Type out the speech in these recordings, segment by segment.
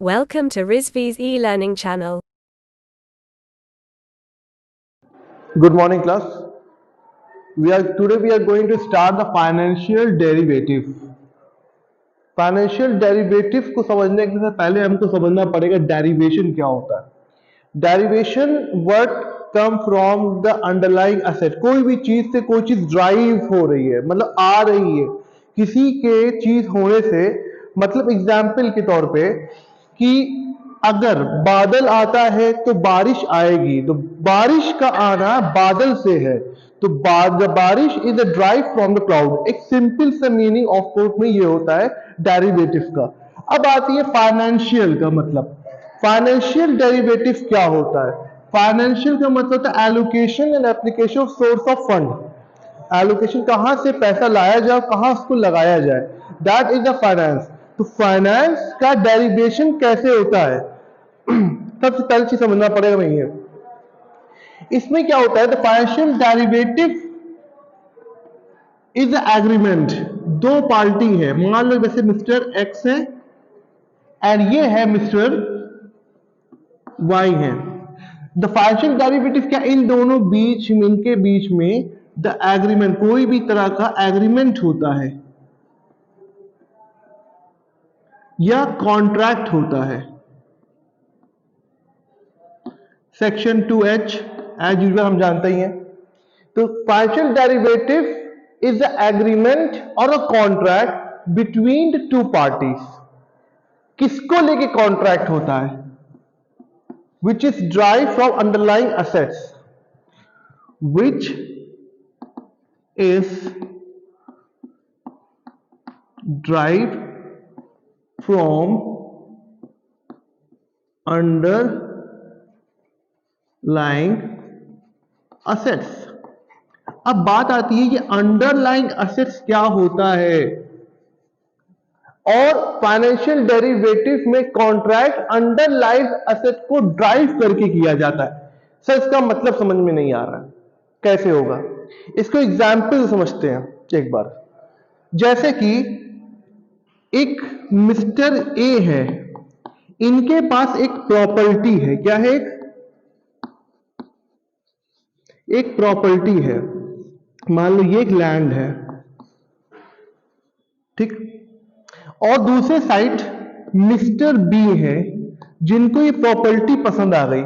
Welcome to Rizvi's e-learning channel. Good morning, class. Today we are going to start the financial derivative. Financial derivative को समझने के पहले हमको समझना पड़ेगा डेरिवेशन क्या होता है. Derivation word come from the underlying asset. कोई भी चीज से कोई चीज ड्राइव हो रही है, मतलब आ रही है किसी के चीज होने से. मतलब एग्जाम्पल के तौर पे कि अगर बादल आता है तो बारिश आएगी, तो बारिश का आना बादल से है, तो बारिश is a drive from the cloud. एक सिंपल सा मीनिंग ऑफ कोर्स में ये होता है डेरिवेटिव का. अब आती है फाइनेंशियल का मतलब. फाइनेंशियल डेरिवेटिव क्या होता है? फाइनेंशियल का मतलब होता है allocation and application of source of fund. Allocation, कहां से पैसा लाया जाए, कहां उसको लगाया जाए, दैट इज द फाइनेंस. तो फाइनेंस का डेरिवेशन कैसे होता है? सबसे पहली चीज समझना पड़ेगा वही है. इसमें क्या होता है? The financial derivative is agreement. दो पार्टी है, मान लो जैसे मिस्टर एक्स है एंड ये है मिस्टर वाई है. द फाइनेंशियल डेरिवेटिव क्या? इन दोनों बीच में, इनके बीच में द एग्रीमेंट, कोई भी तरह का एग्रीमेंट होता है या कॉन्ट्रैक्ट होता है. सेक्शन 2H एज यूजुअल हम जानते ही हैं. तो financial derivative is the agreement और a contract between the two parties. किसको लेके कॉन्ट्रैक्ट होता है? Which is drive from underlying assets, which is drive from underlying assets. अब बात आती है कि अंडरलाइंग असेट्स क्या होता है, और फाइनेंशियल डेरिवेटिव में कॉन्ट्रैक्ट अंडरलाइंग असेट को ड्राइव करके किया जाता है. सर इसका मतलब समझ में नहीं आ रहा है, कैसे होगा? इसको एग्जाम्पल समझते हैं एक बार. जैसे कि एक मिस्टर ए है, इनके पास एक प्रॉपर्टी है. क्या है? एक प्रॉपर्टी है. मान लो ये एक लैंड है, ठीक. और दूसरे साइड मिस्टर बी है, जिनको ये प्रॉपर्टी पसंद आ गई.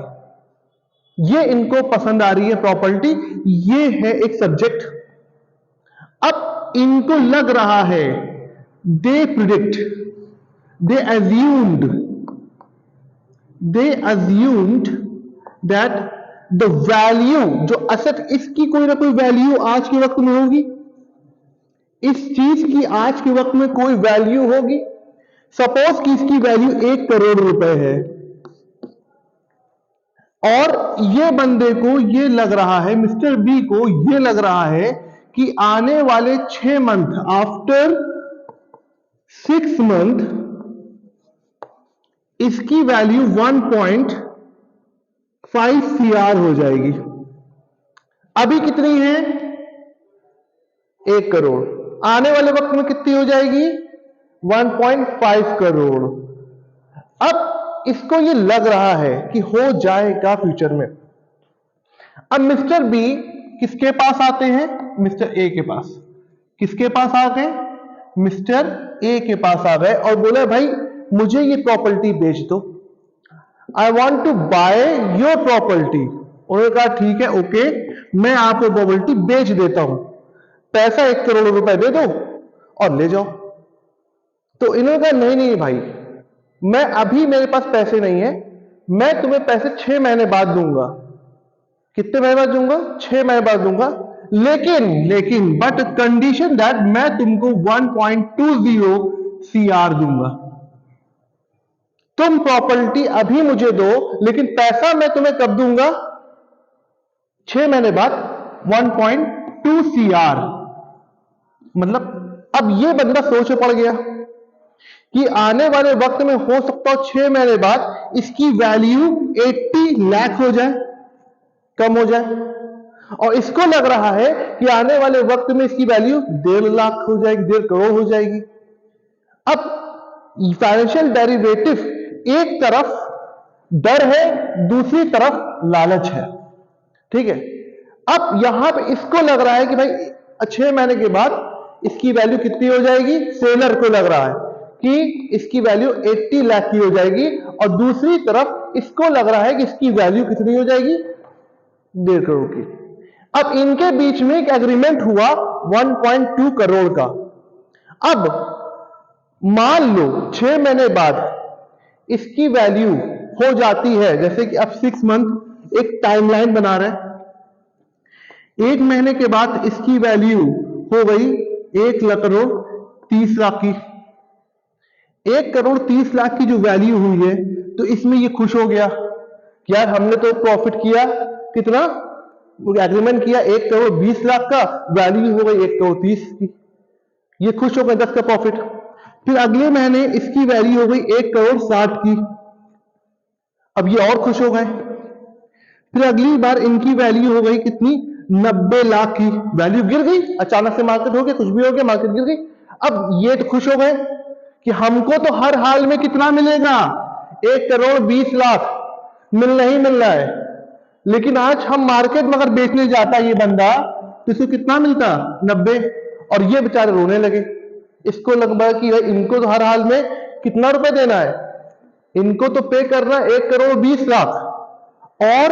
ये इनको पसंद आ रही है प्रॉपर्टी, ये है एक सब्जेक्ट. अब इनको लग रहा है, they predict, they assumed that the value, जो असेट, इसकी कोई ना कोई वैल्यू आज के वक्त में होगी. इस चीज की आज के वक्त में कोई वैल्यू होगी. सपोज कि इसकी वैल्यू 1 करोड़ रुपए है, और ये बंदे को ये लग रहा है, मिस्टर बी को ये लग रहा है कि आने वाले 6 मंथ, आफ्टर 6 मंथ, इसकी वैल्यू 1.5 CR हो जाएगी. अभी कितनी है? 1 करोड़. आने वाले वक्त में कितनी हो जाएगी? 1.5 करोड़. अब इसको ये लग रहा है कि हो जाएगा फ्यूचर में. अब मिस्टर बी किसके पास आते हैं? मिस्टर ए के पास. किसके पास आ गए? मिस्टर ए के पास आ गए और बोले भाई मुझे ये प्रॉपर्टी बेच दो, I want to buy your property. उन्होंने कहा ठीक है, ओके, मैं आपको प्रॉपर्टी बेच देता हूं, पैसा 1 करोड़ रुपए दे दो और ले जाओ. तो इन्होंने कहा नहीं नहीं भाई, मैं अभी, मेरे पास पैसे नहीं है, मैं तुम्हें पैसे 6 महीने बाद दूंगा. कितने महीने बाद दूंगा? 6 महीने बाद दूंगा. लेकिन बट कंडीशन दैट मैं तुमको 1.20 CR दूंगा. तुम प्रॉपर्टी अभी मुझे दो, लेकिन पैसा मैं तुम्हें कब दूंगा? 6 महीने बाद 1.2 CR. मतलब अब ये बंदा सोच में पड़ गया कि आने वाले वक्त में हो सकता हो 6 महीने बाद इसकी वैल्यू 80 लाख हो जाए, कम हो जाए. और इसको लग रहा है कि आने वाले वक्त में इसकी वैल्यू 1.5 लाख हो जाएगी, 1.5 करोड़ हो जाएगी. अब फाइनेंशियल डेरिवेटिव एक तरफ डर है, दूसरी तरफ लालच है, ठीक है। अब यहां पे इसको लग रहा है कि भाई 6 महीने के बाद इसकी वैल्यू कितनी हो जाएगी, सेलर को लग रहा है कि इसकी वैल्यू 80 लाख की हो जाएगी, और दूसरी तरफ इसको लग रहा है कि इसकी वैल्यू कितनी हो जाएगी, 1.5 करोड़ की। अब इनके बीच में एक एग्रीमेंट हुआ 1.2 करोड़ का। अब मान लो 6 महीने बाद इसकी वैल्यू हो जाती है, जैसे कि अब 6 मंथ एक टाइमलाइन बना रहे हैं, 1 महीने के बाद इसकी वैल्यू हो गई 1,30,00,000 की। 1,30,00,000 की जो वैल्यू हुई है, तो इसमें ये खुश हो गया कि यार हमने तो प्रॉफिट किया, कितना एग्रीमेंट किया 1,20,00,000 का, वैल्यू हो गई 1,30,00,000 की, ये खुश हो गए 10 का प्रॉफिट। फिर अगले महीने इसकी वैल्यू हो गई 1,60,00,000 की, अब ये और खुश हो गए। फिर अगली बार इनकी वैल्यू हो गई कितनी, 90 लाख की, वैल्यू गिर गई, अचानक से मार्केट हो गया, कुछ भी हो गया, मार्केट गिर गई। अब ये तो खुश हो गए कि हमको तो हर हाल में कितना मिलेगा, 1,20,00,000 मिलना ही मिलना है। लेकिन आज हम मार्केट में अगर बेचने जाता ये बंदा, तो इसको कितना मिलता, 90, और ये बेचारे रोने लगे। इसको लगता कि भाई इनको तो हर हाल में कितना रुपए देना है, इनको तो पे करना 1,20,00,000, और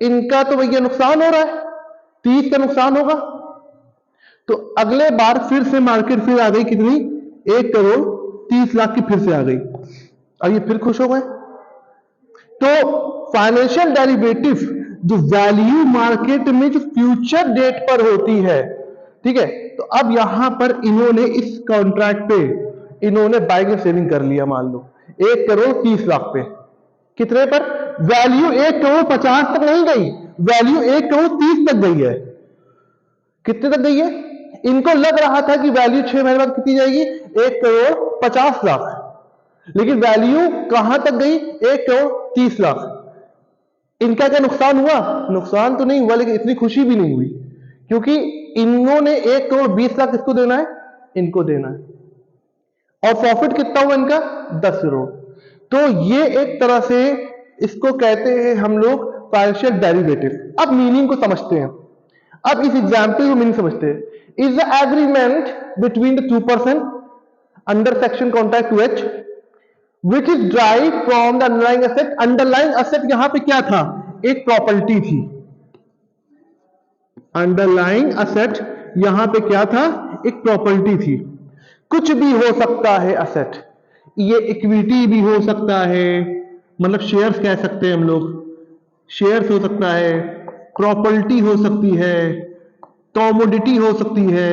इनका तो भैया नुकसान हो रहा है, 30 का नुकसान होगा। तो अगले बार फिर से मार्केट फिर आ गई कितनी, 1,30,00,000 की फिर से आ गई, और ये फिर खुश हो गए। तो फाइनेंशियल डेरिवेटिव जो वैल्यू मार्केट में जो फ्यूचर डेट पर होती है, ठीक है, तो अब यहां पर इन्होंने इस कॉन्ट्रैक्ट पे इन्होंने बाइंग एंड सेलिंग कर लिया, मान लो 1,30,00,000 पे, कितने पर, वैल्यू 1,50,00,000 तक नहीं गई, वैल्यू 1,30,00,000 तक गई है। कितने तक गई है, इनको लग रहा था कि वैल्यू 6 महीने बाद कितनी जाएगी, 1,50,00,000, लेकिन वैल्यू कहां तक गई, 1,30,00,000। इनका क्या नुकसान हुआ, नुकसान तो नहीं हुआ, लेकिन इतनी खुशी भी नहीं हुई, क्योंकि इन्होंने 1,20,00,000 किसको देना है, इनको देना है, और प्रॉफिट कितना हुआ इनका, 10 करोड़। तो ये एक तरह से इसको कहते हैं हम लोग फाइनेंशियल डेरिवेटिव। अब मीनिंग को समझते हैं, अब इस एग्जाम्पल को मीनिंग समझते हैं। Is the agreement between the 2 person under section contract 2H which is drive from the underlying asset. Underlying asset यहां पे क्या था, एक प्रॉपर्टी थी। अंडरलाइंग एसेट यहां पे क्या था, एक प्रॉपर्टी थी। कुछ भी हो सकता है एसेट, ये इक्विटी भी हो सकता है, मतलब शेयर्स कह सकते हैं हम लोग, शेयर्स हो सकता है, प्रॉपर्टी हो सकती है, कमोडिटी हो सकती है,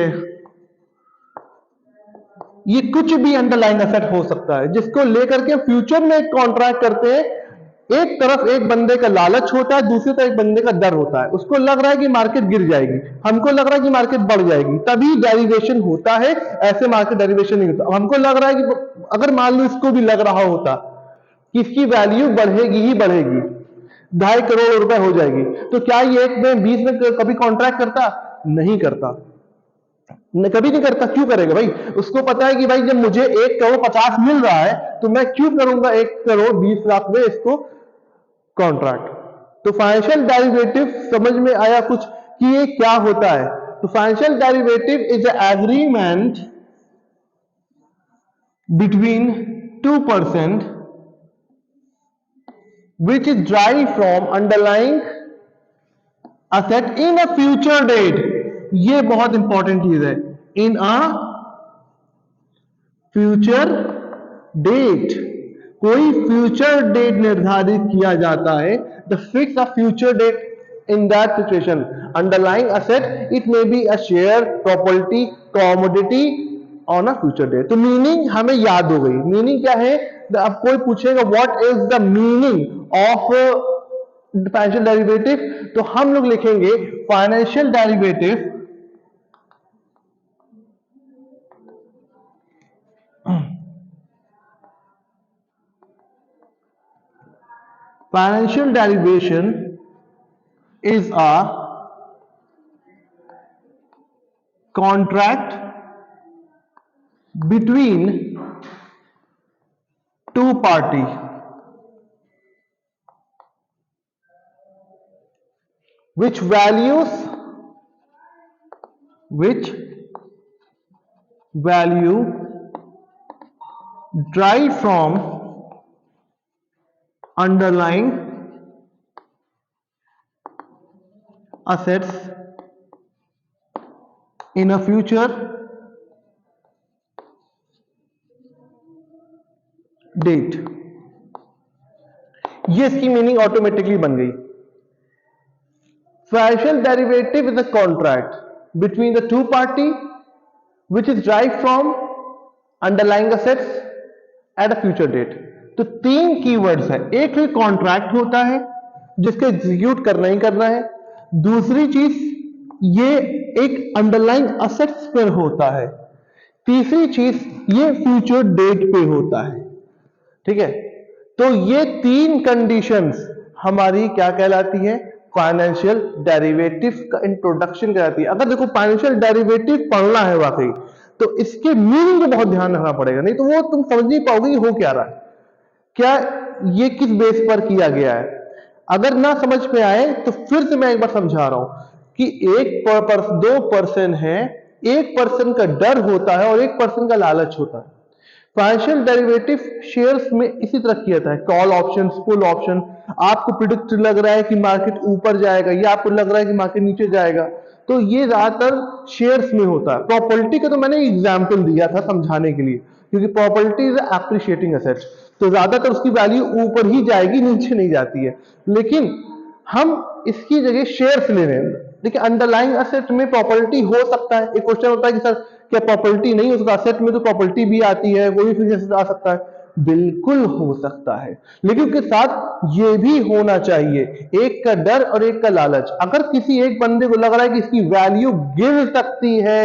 ये कुछ भी अंडरलाइंग एसेट हो सकता है, जिसको लेकर के फ्यूचर में एक कॉन्ट्रैक्ट करते हैं। एक तरफ एक बंदे का लालच होता है, दूसरी तरफ एक बंदे का डर होता है, उसको लग रहा है कि मार्केट गिर जाएगी, हमको लग रहा है कि मार्केट बढ़ जाएगी, तभी डेरिवेशन होता है, ऐसे मार्केट डेरिवेशन नहीं होता। हमको लग रहा है कि अगर मान लो इसको भी लग रहा होता कि इसकी वैल्यू बढ़ेगी ही बढ़ेगी, 2.5 करोड़ रुपए हो जाएगी, तो क्या ये 1 में 20 में कभी कॉन्ट्रैक्ट करता, नहीं करता, कभी नहीं करता। क्यों करेगा भाई, उसको पता है कि भाई जब मुझे 1,50,00,000 मिल रहा है, तो मैं क्यों करूंगा 1,20,00,000 में इसको कॉन्ट्रैक्ट। तो फाइनेंशियल डेरिवेटिव समझ में आया कुछ कि ये क्या होता है। तो financial derivative is agreement between 2 person which is derived from underlying asset in a future date। ये बहुत इंपॉर्टेंट चीज है, इन अ फ्यूचर डेट, कोई फ्यूचर डेट निर्धारित किया जाता है, the fix a future date in that situation। underlying asset it may be a share, property, commodity on a future date। तो मीनिंग हमें याद हो गई। मीनिंग क्या है, अब कोई पूछेगा what is the meaning of financial derivative, तो हम लोग लिखेंगे financial derivative financial derivation is a contract between two party which values which value derived from underlying assets in a future date। ये इसकी मीनिंग ऑटोमेटिकली बन गई। Financial derivative is a contract between the two party which is derived from underlying assets at a future date। तो तीन keywords है, एक ही contract होता है जिसको एग्जीक्यूट करना ही करना है, दूसरी चीज ये एक अंडरलाइंग असेट्स पर होता है, तीसरी चीज ये फ्यूचर डेट पे होता है। ठीक है, तो ये तीन कंडीशंस हमारी क्या कहलाती है, फाइनेंशियल डेरिवेटिव का इंट्रोडक्शन कहलाती है। अगर देखो फाइनेंशियल डेरिवेटिव पढ़ना है वाकई तो इसके मीनिंग को बहुत ध्यान रखना पड़ेगा, नहीं तो वो तुम समझ नहीं पाओगे हो क्या रहा है, क्या ये किस बेस पर किया गया है। अगर ना समझ में आए तो फिर से मैं एक बार समझा रहा हूं कि दो पर्सन है, एक पर्सन का डर होता है और एक पर्सन का लालच होता है। फाइनेंशियल डेरिवेटिव शेयर्स में इसी तरह किया जाता है, कॉल ऑप्शन, पुल ऑप्शन। आपको प्रिडिक्ट लग रहा है कि मार्केट ऊपर जाएगा या आपको लग रहा है कि मार्केट नीचे जाएगा, तो ये ज्यादातर शेयर्स में होता है। प्रॉपर्टी का तो मैंने एग्जांपल दिया था समझाने के लिए, क्योंकि प्रॉपर्टी इज एप्रिशिएटिंग एसेट्स, तो ज्यादातर उसकी वैल्यू ऊपर ही जाएगी, नीचे नहीं जाती है। लेकिन हम इसकी जगह शेयर्स ले रहे हैं। देखिए अंडरलाइंग एसेट में प्रॉपर्टी हो सकता है। एक क्वेश्चन होता है कि सर क्या प्रॉपर्टी नहीं हो सकता, असेट में तो प्रॉपर्टी भी आती है, वो भी फिक्स एसेट आ सकता है। बिल्कुल हो सकता है, लेकिन उसके साथ ये भी होना चाहिए, एक का डर और एक का लालच। अगर किसी एक बंदे को लग रहा है कि इसकी वैल्यू गिर सकती है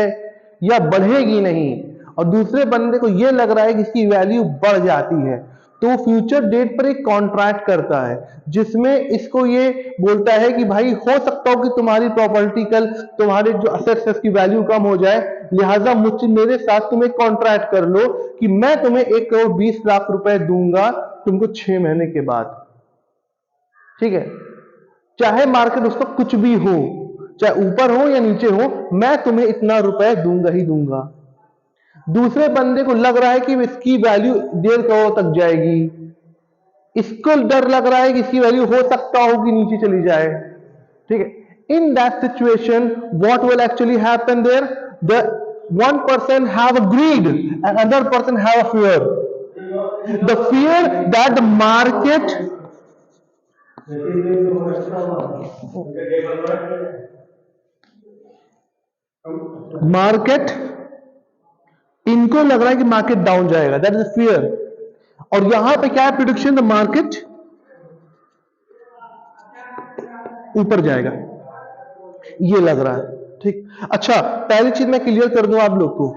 या बढ़ेगी नहीं, और दूसरे बंदे को यह लग रहा है कि इसकी वैल्यू बढ़ जाती है, तो फ्यूचर डेट पर एक कॉन्ट्रैक्ट करता है जिसमें इसको ये बोलता है कि भाई हो सकता हो कि तुम्हारी प्रॉपर्टी कल, तुम्हारे जो असेट्स है उसकी वैल्यू कम हो जाए, लिहाजा मुझसे मेरे साथ तुम एक कॉन्ट्रैक्ट कर लो कि मैं तुम्हें 1,20,00,000 रुपए दूंगा तुमको 6 महीने के बाद। ठीक है, चाहे मार्केट उसका कुछ भी हो, चाहे ऊपर हो या नीचे हो, मैं तुम्हें इतना रुपए दूंगा ही दूंगा। दूसरे बंदे को लग रहा है कि इसकी वैल्यू 1.5 करोड़ तक जाएगी, इसको डर लग रहा है कि इसकी वैल्यू हो सकता हो कि नीचे चली जाए। ठीक है, in that situation what will actually happen there, the one person have a greed and another person have a fear, the fear that the market इनको लग रहा है कि मार्केट डाउन जाएगा, दैट इज फियर। और यहां पे क्या है प्रिडिक्शन, द मार्केट ऊपर जाएगा, ये लग रहा है। ठीक, अच्छा पहली चीज मैं क्लियर कर दूं आप लोग को,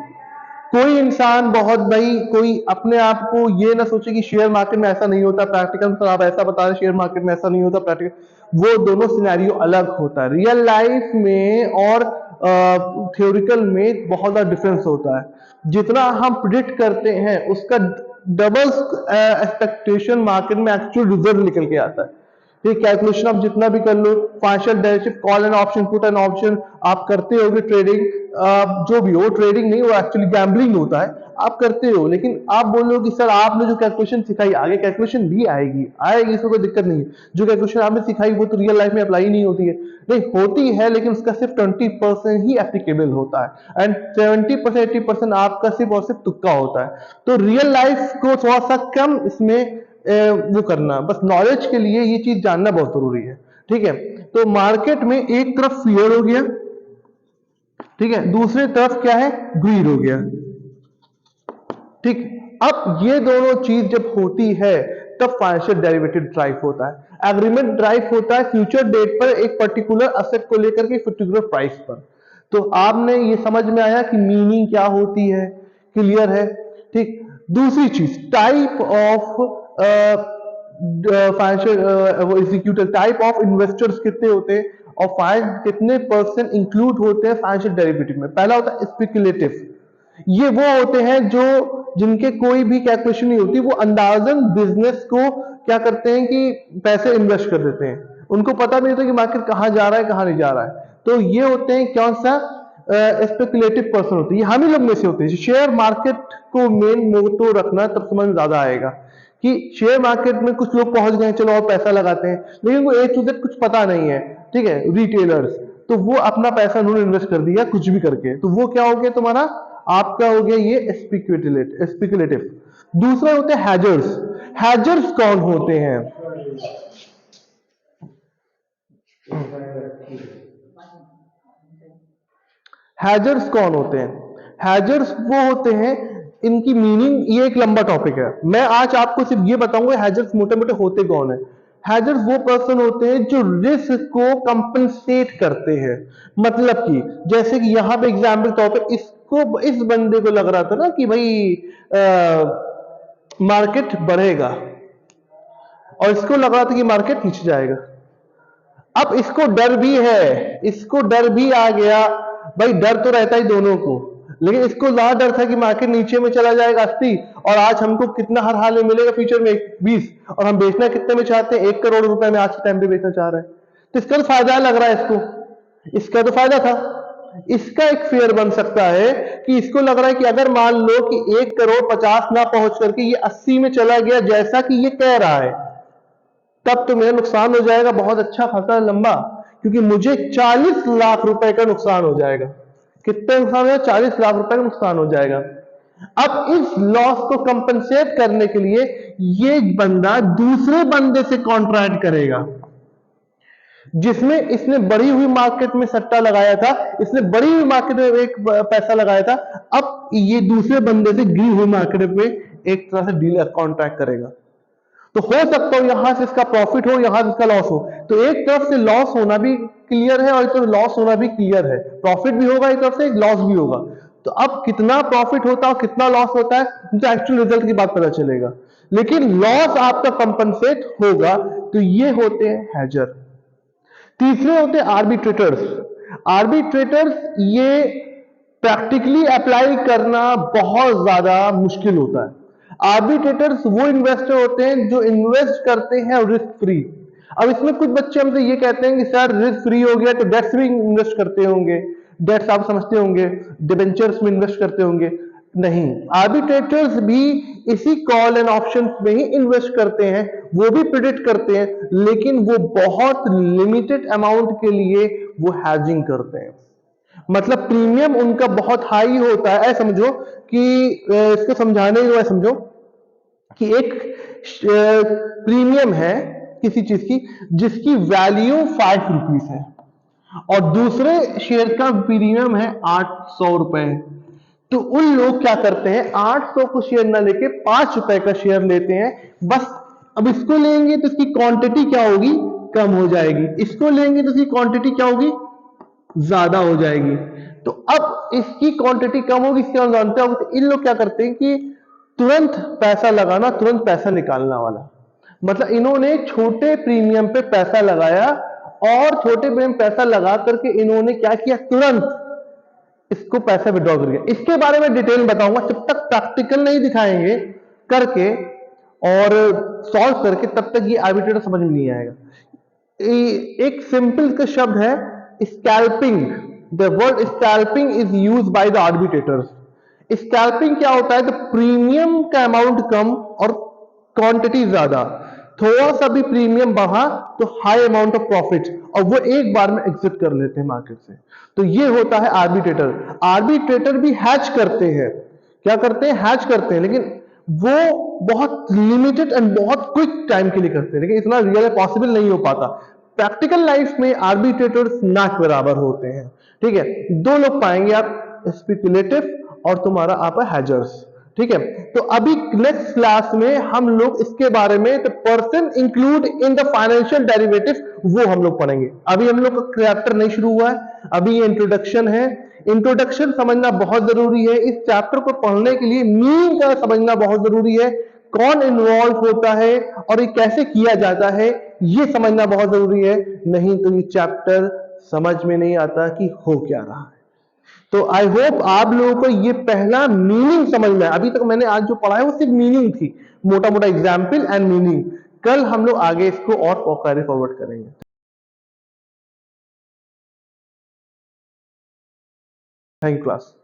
कोई इंसान बहुत भाई कोई अपने आप को ये ना सोचे कि शेयर मार्केट में ऐसा नहीं होता, प्रैक्टिकल तो आप ऐसा बता रहे शेयर मार्केट में ऐसा नहीं होता, प्रैक्टिकल वो दोनों सिनेरियो अलग होता है। रियल लाइफ में और थ्योरिकल में बहुत ज्यादा डिफरेंस होता है। जितना हम प्रिडिक्ट करते हैं उसका डबल एक्सपेक्टेशन मार्केट में एक्चुअल रिजल्ट निकल के आता है। ये कैलकुलेशन आप जितना भी कर लो, financial derivative, call and option, put and option आप करते होगे, ट्रेडिंग जो भी हो, ट्रेडिंग नहीं वो एक्चुअली गैम्बलिंग होता है, आप करते हो। लेकिन आप बोलो कि सर आपने जो कैलकुलेशन सिखाई, आगे कैलकुलेशन भी आएगी इसमें कोई दिक्कत नहीं है, जो कैलकुलेशन आपने सिखाई वो तो रियल लाइफ में अप्लाई नहीं होती है। नहीं होती है, लेकिन उसका सिर्फ 20% ही एप्लीकेबल होता है एंड 70% 80% आपका सिर्फ और सिर्फ तुक्का होता है। तो रियल लाइफ को थोड़ा सा कम इसमें वो करना, बस नॉलेज के लिए ये चीज जानना बहुत जरूरी है। ठीक है, तो मार्केट में एक तरफ फियर हो गया, ठीक है, दूसरी तरफ क्या है, ग्रीड हो गया। ठीक, अब ये दोनों चीज जब होती है तब फाइनेंशियल डेरिवेटिव ड्राइव होता है। एग्रीमेंट ड्राइव होता है फ्यूचर डेट पर एक पर्टिकुलर असेट को लेकर के पर्टिकुलर प्राइस पर। तो आपने ये समझ में आया कि मीनिंग क्या होती है, क्लियर है। ठीक, दूसरी चीज type of financial executive, type of investors कितने होते हैं और कितने परसेंट इंक्लूड होते हैं फाइनेंशियल डेरिवेटिव में। पहला होता है स्पेक्युलेटिव, ये वो होते हैं जो जिनके कोई भी कैलकुलेशन नहीं होती, वो अंदाजन बिजनेस को क्या करते हैं कि पैसे इन्वेस्ट कर देते हैं, उनको पता भी नहीं होता कि मार्केट कहाँ जा रहा है कहाँ नहीं जा रहा है। तो ये होते हैं कौन सा स्पेकुलेटिव पर्सन होते हैं, ये हम ही लोग में से होते हैं। शेयर मार्केट को मेन मोटो रखना, तब समझ ज्यादा आएगा कि शेयर मार्केट में कुछ लोग पहुंच गए, चलो और पैसा लगाते हैं, लेकिन वो ए टू जेड कुछ पता नहीं है, ठीक है, रिटेलर्स, तो वो अपना पैसा उन्होंने इन्वेस्ट कर दिया कुछ भी करके, तो वो क्या हो गया तुम्हारा, आपका हो गया ये स्पेकुलेटिव। दूसरा होते हैं हैजर्स। हैजर्स कौन होते हैं? हैजर्स कौन होते हैं? हैजर्स वो होते हैं, इनकी मीनिंग, ये एक लंबा टॉपिक है, मैं आज आपको सिर्फ ये बताऊंगा हैजर्स मोटे मोटे होते कौन है। हैजर्स वो पर्सन होते हैं जो रिस्क को कंपनसेट करते हैं। मतलब कि जैसे कि यहां पे एग्जाम्पल तौर पे इसको, इस बंदे को लग रहा था ना कि भाई मार्केट बढ़ेगा, और इसको लग रहा था कि मार्केट नीचे जाएगा। अब इसको डर भी है, इसको डर भी आ गया, भाई डर तो रहता ही दोनों को, लेकिन इसको ज्यादा डर था कि मार्केट नीचे में चला जाएगा 80, और आज हमको कितना हर हाल में मिलेगा फ्यूचर में 20, और हम बेचना कितने में चाहते हैं, 1 करोड़ रुपए में आज के टाइम पे बेचना चाह रहे हैं, तो इसका तो फायदा लग रहा है इसको, इसका तो फायदा था। इसका एक फेयर बन सकता है कि इसको लग रहा है कि अगर मान लो कि 1 करोड़ 50 ना पहुंच करके ये 80 में चला गया जैसा कि ये कह रहा है, तब तो मेरा नुकसान हो जाएगा बहुत अच्छा खासा लंबा, क्योंकि मुझे 40 लाख रुपए का नुकसान हो जाएगा। कितना नुकसान होगा? 40 लाख रुपए का नुकसान हो जाएगा। अब इस लॉस को कंपनसेट करने के लिए ये बंदा दूसरे बंदे से कॉन्ट्रैक्ट करेगा, जिसमें इसने बढ़ी हुई मार्केट में सट्टा लगाया था, इसने बढ़ी हुई मार्केट में एक पैसा लगाया था, अब ये दूसरे बंदे से गिरी हुई मार्केट में एक तरह से डील कॉन्ट्रैक्ट करेगा। तो हो सकता हो यहां से इसका प्रॉफिट हो, यहां से इसका लॉस हो, तो एक तरफ से लॉस होना भी क्लियर है और एक तरफ लॉस होना भी क्लियर है, प्रॉफिट भी होगा एक तरफ से, लॉस भी होगा। तो अब कितना प्रॉफिट होता है और कितना लॉस होता है, तो एक्चुअल रिजल्ट की बात पता चलेगा, लेकिन लॉस आपका कंपनसेट होगा। तो ये होते हैं हैजर। तीसरे होते हैं आर्बिट्रेटर्स। आर्बिट्रेटर्स ये प्रैक्टिकली अप्लाई करना बहुत ज्यादा मुश्किल होता है। आर्बिट्रेटर्स वो इन्वेस्टर होते हैं जो इन्वेस्ट करते हैं रिस्क फ्री। अब इसमें कुछ बच्चे हमसे ये कहते हैं कि सर रिस्क फ्री हो गया तो डेट्स भी इन्वेस्ट करते होंगे, डेट्स आप समझते होंगे, डिबेंचर्स में इन्वेस्ट करते होंगे। नहीं, आर्बिट्रेटर्स भी इसी कॉल एंड ऑप्शन में ही इन्वेस्ट करते हैं, वो भी प्रेडिक्ट करते हैं, लेकिन वो बहुत लिमिटेड अमाउंट के लिए वो हैजिंग करते हैं। मतलब प्रीमियम उनका बहुत हाई होता है। ऐसा समझो कि इसको समझाने को समझो कि एक प्रीमियम है किसी चीज की जिसकी वैल्यू 5 रुपीस है, और दूसरे शेयर का प्रीमियम है 800 रुपए, तो उन लोग क्या करते हैं 800 को शेयर ना लेके 5 रुपए का शेयर लेते हैं बस। अब इसको लेंगे तो इसकी क्वांटिटी क्या होगी, कम हो जाएगी, इसको लेंगे तो इसकी क्वांटिटी क्या होगी, ज्यादा हो जाएगी। तो अब इसकी क्वांटिटी कम होगी, इसके हम जानते हो, तो इन लोग क्या करते हैं कि तुरंत पैसा लगाना, तुरंत पैसा निकालना वाला। मतलब इन्होंने छोटे प्रीमियम पे पैसा लगाया, और छोटे प्रीमियम पैसा लगा करके इन्होंने क्या किया, तुरंत इसको पैसा विड्रॉ कर दिया। इसके बारे में डिटेल बताऊंगा, जब तक प्रैक्टिकल नहीं दिखाएंगे करके और सॉल्व करके, तब तक ये आर्बिट्रेटर समझ में नहीं आएगा। एक सिंपल का शब्द है scalping. The word scalping is use by the arbitrators. Scalping क्या होता है, तो प्रीमियम का अमाउंट कम और क्वांटिटी ज्यादा, थोड़ा सा भी प्रीमियम बढ़ा तो हाई अमाउंट ऑफ प्रॉफिट, और वो एक बार में एग्जिट कर लेते हैं मार्केट से। तो ये होता है आर्बिट्रेटर। आर्बिट्रेटर भी हैच करते हैं, क्या करते हैं, हैच करते हैं, लेकिन वो बहुत लिमिटेड एंड बहुत क्विक टाइम के लिए करते हैं, लेकिन इतना रियल पॉसिबल नहीं हो पाता। प्रैक्टिकल लाइफ में आर्बिट्रेटर्स ना के बराबर होते हैं। ठीक है, दो लोग पाएंगे आप, स्पेकुलेटिव और तुम्हारा आपका हैजर्स। ठीक है, तो अभी नेक्स्ट क्लास में हम लोग इसके बारे में, the person include in the financial derivative, वो हम लोग पढ़ेंगे। अभी हम लोग का चैप्टर नहीं शुरू हुआ है, अभी ये इंट्रोडक्शन है। इंट्रोडक्शन समझना बहुत जरूरी है। इस चैप्टर को पढ़ने के लिए मीनिंग का समझना बहुत जरूरी है, कौन इन्वॉल्व होता है और ये कैसे किया जाता है, ये समझना बहुत जरूरी है। नहीं तो ये चैप्टर समझ में नहीं आता कि हो क्या रहा है। तो आई होप आप लोगों को ये पहला मीनिंग समझ में आया। अभी तक मैंने आज जो पढ़ा है वो सिर्फ मीनिंग थी, मोटा मोटा एग्जाम्पल एंड मीनिंग। कल हम लोग आगे इसको और कैरी फॉरवर्ड करेंगे। Thank you class.